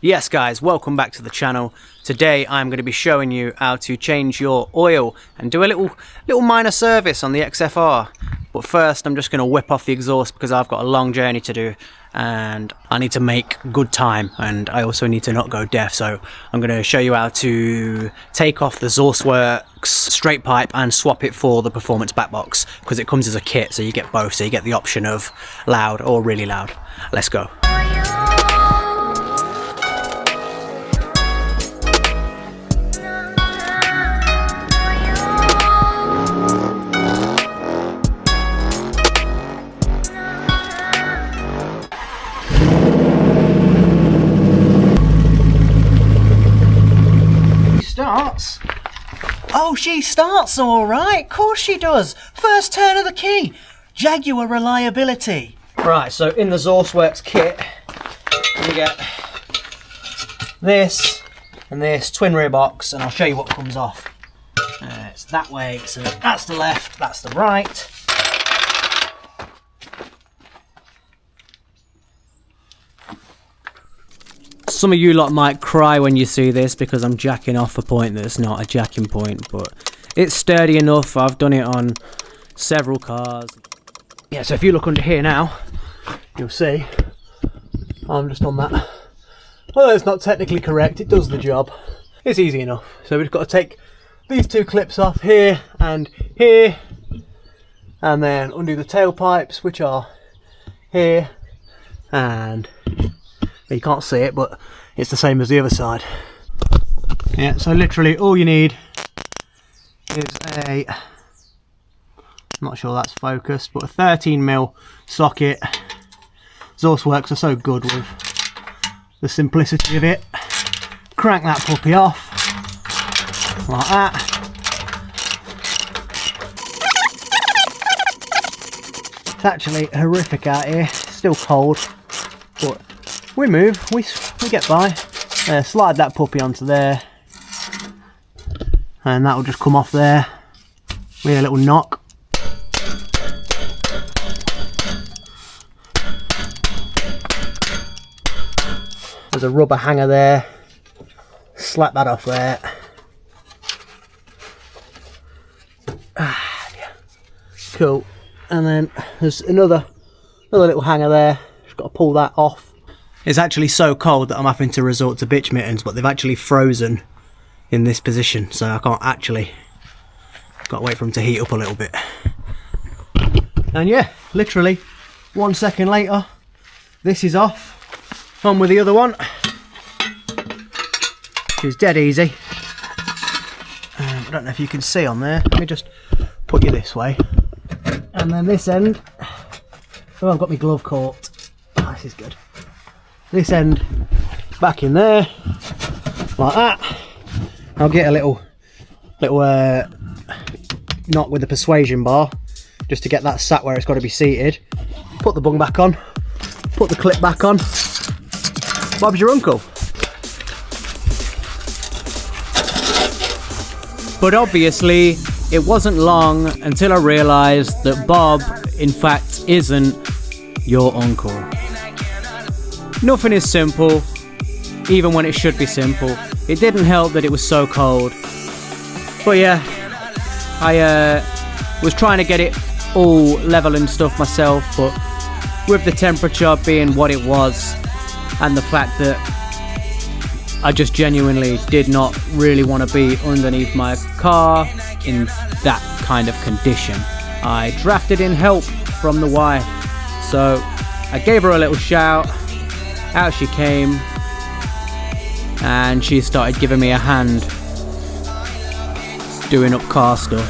Yes guys, welcome back to the channel. Today I'm going to be showing you how to change your oil and do a little minor service on the XFR. But first I'm just going to whip off the exhaust because I've got a long journey to do and I need to make good time, and I also need to not go deaf. So I'm going to show you how to take off the Jaguar straight pipe and swap it for the performance back box, because it comes as a kit, so you get both, so you get the option of loud or really loud. Let's go. Starts. Oh, she starts all right. Of course she does. First turn of the key. Jaguar reliability. Right, so in the Jaguar kit, you get this and this twin rear box, and I'll show you what comes off. It's that way, so that's the left, that's the right. Some of you lot might cry when you see this because I'm jacking off a point that's not a jacking point, but it's sturdy enough. I've done it on several cars. Yeah, so if you look under here now, you'll see I'm just on that. Well, it's not technically correct, it does the job. It's easy enough. So we've got to take these two clips off here, and then undo the tailpipes, which are here, and you can't see it, but it's the same as the other side. Yeah, so literally all you need is I'm not sure that's focused, but a 13mm socket. Jaguars are so good with the simplicity of it. Crank that puppy off like that. It's actually horrific out here. It's still cold, but we move, we get by. Slide that puppy onto there, and that will just come off there with a little knock. There's a rubber hanger there, slap that off there. Yeah. Cool. And then there's another little hanger there, just got to pull that off. It's actually so cold that I'm having to resort to bitch mittens, but they've actually frozen in this position, so I can't actually, got to wait for them to heat up a little bit. And yeah, literally 1 second later, this is off. On with the other one, which is dead easy. I don't know if you can see on there, let me just put you this way. And then this end, oh, I've got my glove caught. Oh, this is good. This end back in there like that. I'll get a little knock with the persuasion bar just to get that sat where it's got to be seated. Put the bung back on, put the clip back on. Bob's your uncle. But obviously it wasn't long until I realised that Bob in fact isn't your uncle. Nothing is simple, even when it should be simple. It didn't help that it was so cold. But yeah, I was trying to get it all level and stuff myself, but with the temperature being what it was, and the fact that I just genuinely did not really want to be underneath my car in that kind of condition, I drafted in help from the wife. So I gave her a little shout. Out she came, and she started giving me a hand doing up car stuff.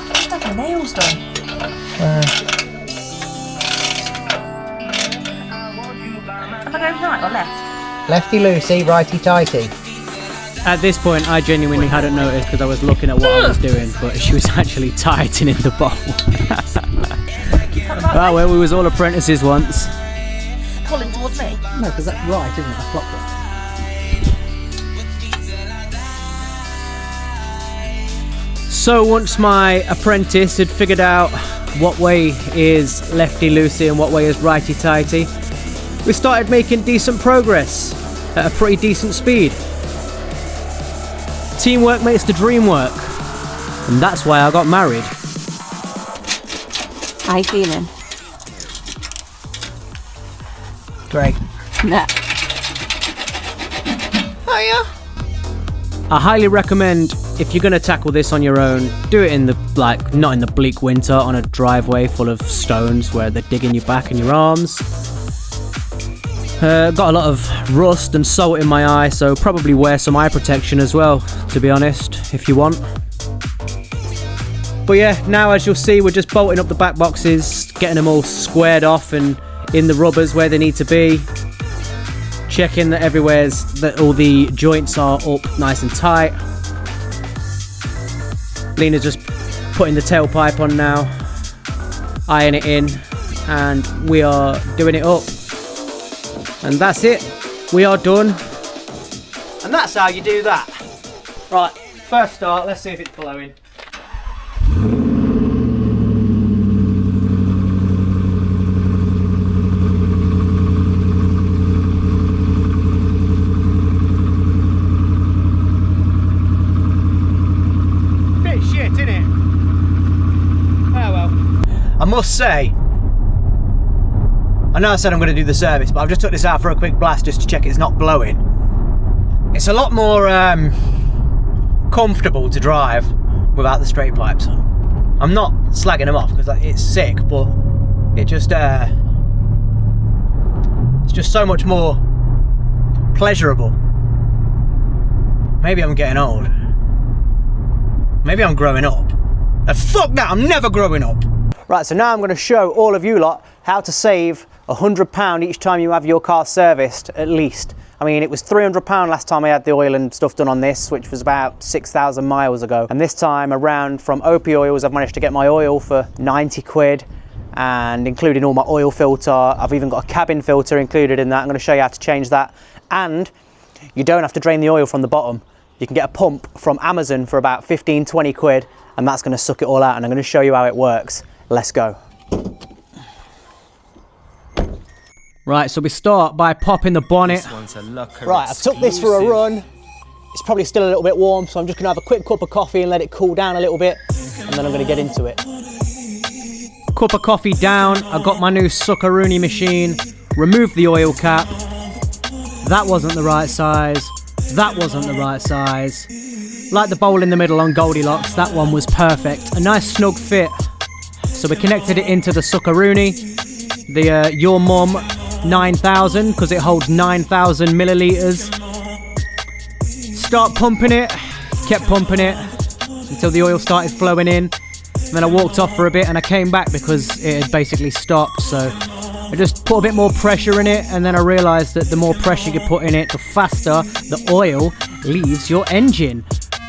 I've got my nails done. Am I going right or left? Lefty loosey, righty tighty. At this point I genuinely hadn't noticed because I was looking at what I was doing, but she was actually tightening the bowl. Oh well, we was all apprentices once. Pulling towards me? No, because that's right, isn't it? I flopped it. So once my apprentice had figured out what way is lefty-loosey and what way is righty-tighty, we started making decent progress at a pretty decent speed. Teamwork makes the dream work, and that's why I got married. How you feeling? Great. Nah. Oh yeah. I highly recommend, if you're going to tackle this on your own, do it in the, not in the bleak winter on a driveway full of stones where they're digging your back and your arms. Got a lot of rust and salt in my eye, so probably wear some eye protection as well, to be honest, if you want. But yeah, now as you'll see, we're just bolting up the back boxes, getting them all squared off and in the rubbers where they need to be. Checking that all the joints are up nice and tight. Lena's just putting the tailpipe on now, iron it in, and we are doing it up. And that's it. We are done. And that's how you do that. Right, first start, let's see if it's blowing. I must say, I know I said I'm going to do the service, but I've just took this out for a quick blast just to check it's not blowing. It's a lot more comfortable to drive without the straight pipes on. I'm not slagging them off because it's sick, but it just it's just so much more pleasurable. Maybe I'm getting old. Maybe I'm growing up. Fuck that, I'm never growing up. Right, so now I'm going to show all of you lot how to save £100 each time you have your car serviced, at least. I mean, it was £300 last time I had the oil and stuff done on this, which was about 6,000 miles ago. And this time around from OP Oils, I've managed to get my oil for 90 quid, and including all my oil filter. I've even got a cabin filter included in that. I'm going to show you how to change that. And you don't have to drain the oil from the bottom. You can get a pump from Amazon for about 15, 20 quid, and that's going to suck it all out, and I'm going to show you how it works. Let's go. Right, so we start by popping the bonnet. Right, I've took this for a run. It's probably still a little bit warm, so I'm just going to have a quick cup of coffee and let it cool down a little bit, and then I'm going to get into it. Cup of coffee down, I got my new Suckaroony machine, removed the oil cap. That wasn't the right size. That wasn't the right size. Like the bowl in the middle on Goldilocks, that one was perfect. A nice snug fit. So we connected it into the Suckaroony, the Your Mum 9000, because it holds 9,000 millilitres. Start pumping it, kept pumping it until the oil started flowing in. And then I walked off for a bit and I came back because it had basically stopped. So I just put a bit more pressure in it, and then I realised that the more pressure you put in it, the faster the oil leaves your engine.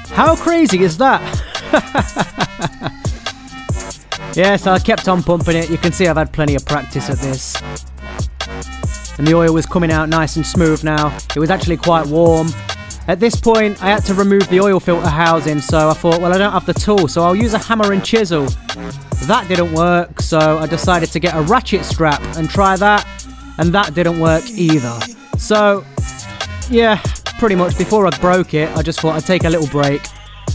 How crazy is that? Yeah, so I kept on pumping it. You can see I've had plenty of practice at this. And the oil was coming out nice and smooth now. It was actually quite warm. At this point, I had to remove the oil filter housing, so I thought, well, I don't have the tool, so I'll use a hammer and chisel. That didn't work, so I decided to get a ratchet strap and try that, and that didn't work either. So, yeah, pretty much before I broke it, I just thought I'd take a little break,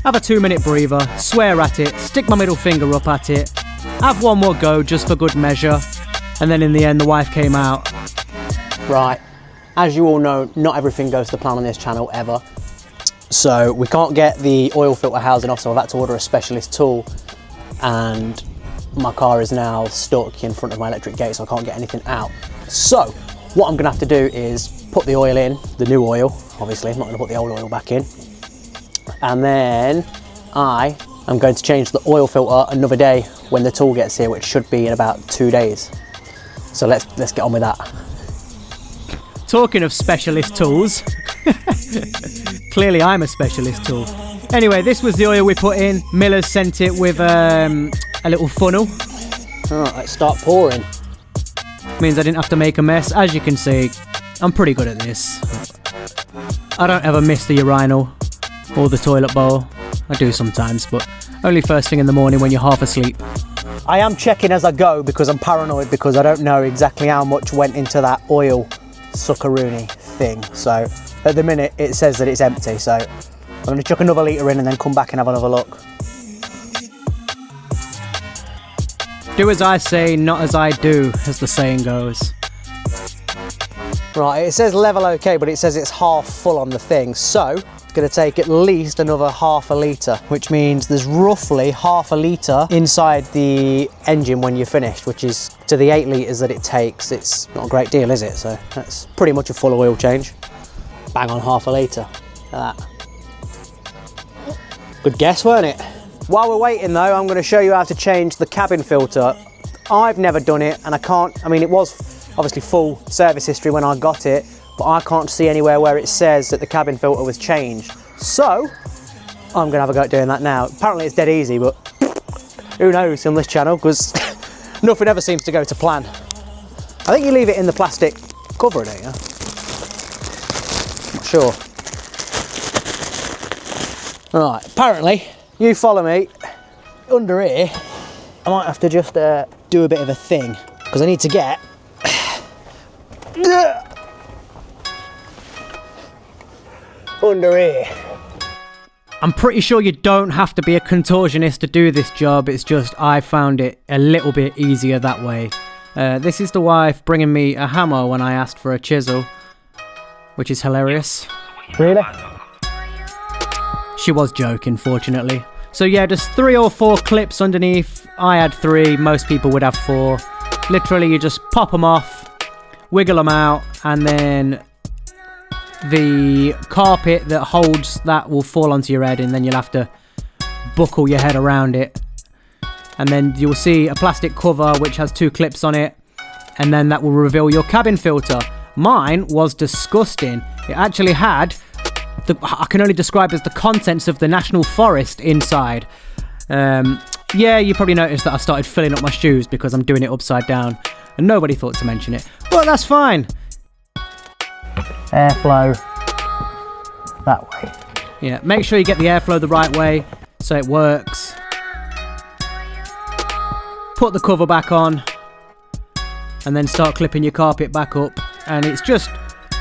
have a 2-minute breather, swear at it, stick my middle finger up at it, have one more go just for good measure, and then in the end the wife came out. Right, as you all know, not everything goes to plan on this channel ever. So we can't get the oil filter housing off, so I've had to order a specialist tool, and my car is now stuck in front of my electric gate, so I can't get anything out. So what I'm gonna have to do is put the oil in, the new oil, obviously, I'm not gonna put the old oil back in. And then I am going to change the oil filter another day when the tool gets here, which should be in about 2 days. So let's get on with that. Talking of specialist tools, clearly I'm a specialist tool. Anyway, this was the oil we put in. Miller's sent it with a little funnel. Alright, let's start pouring. Means I didn't have to make a mess. As you can see, I'm pretty good at this. I don't ever miss the urinal or the toilet bowl. I do sometimes, but only first thing in the morning when you're half asleep. I am checking as I go because I'm paranoid because I don't know exactly how much went into that oil suckaroony thing. So at the minute it says that it's empty, so I'm going to chuck another litre in and then come back and have another look. Do as I say, not as I do, as the saying goes. Right, it says level okay, but it says it's half full on the thing, so it's going to take at least another half a litre, which means there's roughly half a litre inside the engine when you're finished, which is to the 8 litres that it takes. It's not a great deal, is it? So that's pretty much a full oil change. Bang on half a litre. Look at that. Good guess, weren't it? While we're waiting though, I'm going to show you how to change the cabin filter. I've never done it and I can't, I mean it was obviously full service history when I got it, but I can't see anywhere where it says that the cabin filter was changed. So I'm going to have a go at doing that now. Apparently it's dead easy, but who knows on this channel because nothing ever seems to go to plan. I think you leave it in the plastic cover, don't you? I'm not sure. Right, apparently, you follow me, under here, I might have to just do a bit of a thing, because I need to get under here. I'm pretty sure you don't have to be a contortionist to do this job, it's just I found it a little bit easier that way. This is the wife bringing me a hammer when I asked for a chisel, which is hilarious. Really? She was joking, fortunately. So yeah, just 3 or 4 clips underneath. I had 3, most people would have 4. Literally, you just pop them off, wiggle them out, and then the carpet that holds that will fall onto your head, and then you'll have to buckle your head around it. And then you'll see a plastic cover which has 2 clips on it, and then that will reveal your cabin filter. Mine was disgusting. It actually had I can only describe as the contents of the National Forest inside. Yeah, you probably noticed that I started filling up my shoes because I'm doing it upside down, and nobody thought to mention it. But that's fine. Airflow that way. Yeah, make sure you get the airflow the right way so it works. Put the cover back on, and then start clipping your carpet back up. And it's just,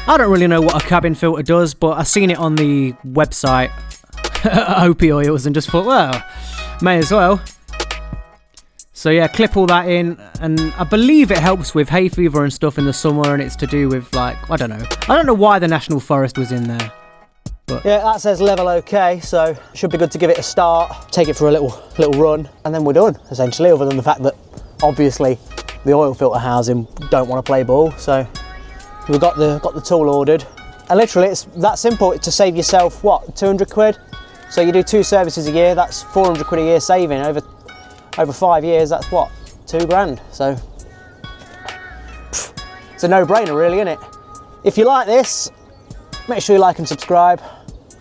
I don't really know what a cabin filter does, but I seen it on the website, OP Oils, and just thought, well, may as well. So yeah, clip all that in, and I believe it helps with hay fever and stuff in the summer, and it's to do with, like, I don't know why the National Forest was in there. But yeah, that says level okay, so should be good to give it a start, take it for a little run, and then we're done, essentially, other than the fact that, obviously, the oil filter housing don't want to play ball, so we've got the tool ordered, and literally it's that simple. It's to save yourself what, 200 quid. So you do 2 services a year, that's 400 quid a year saving. Over 5 years, that's what, 2 grand. So it's a no-brainer, really, isn't it? If you like this, make sure you like and subscribe,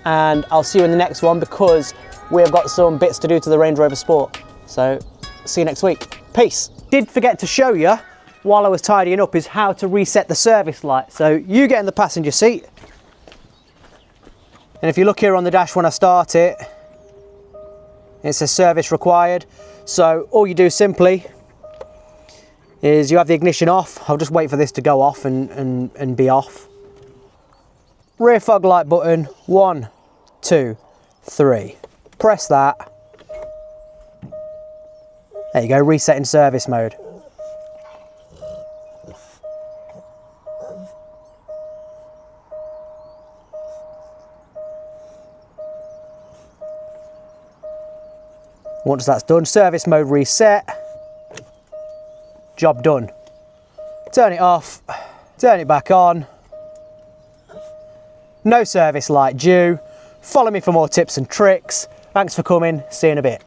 and I'll see you in the next one because we've got some bits to do to the Range Rover Sport. So see you next week. Peace. Did forget to show you while I was tidying up is how to reset the service light. So you get in the passenger seat, and if you look here on the dash when I start it, it says service required. So all you do simply is you have the ignition off. I'll just wait for this to go off and be off. Rear fog light button, 1, 2, 3. Press that. There you go, resetting service mode. Once that's done, service mode reset, job done. Turn it off, turn it back on. No service light due. Follow me for more tips and tricks. Thanks for coming, see you in a bit.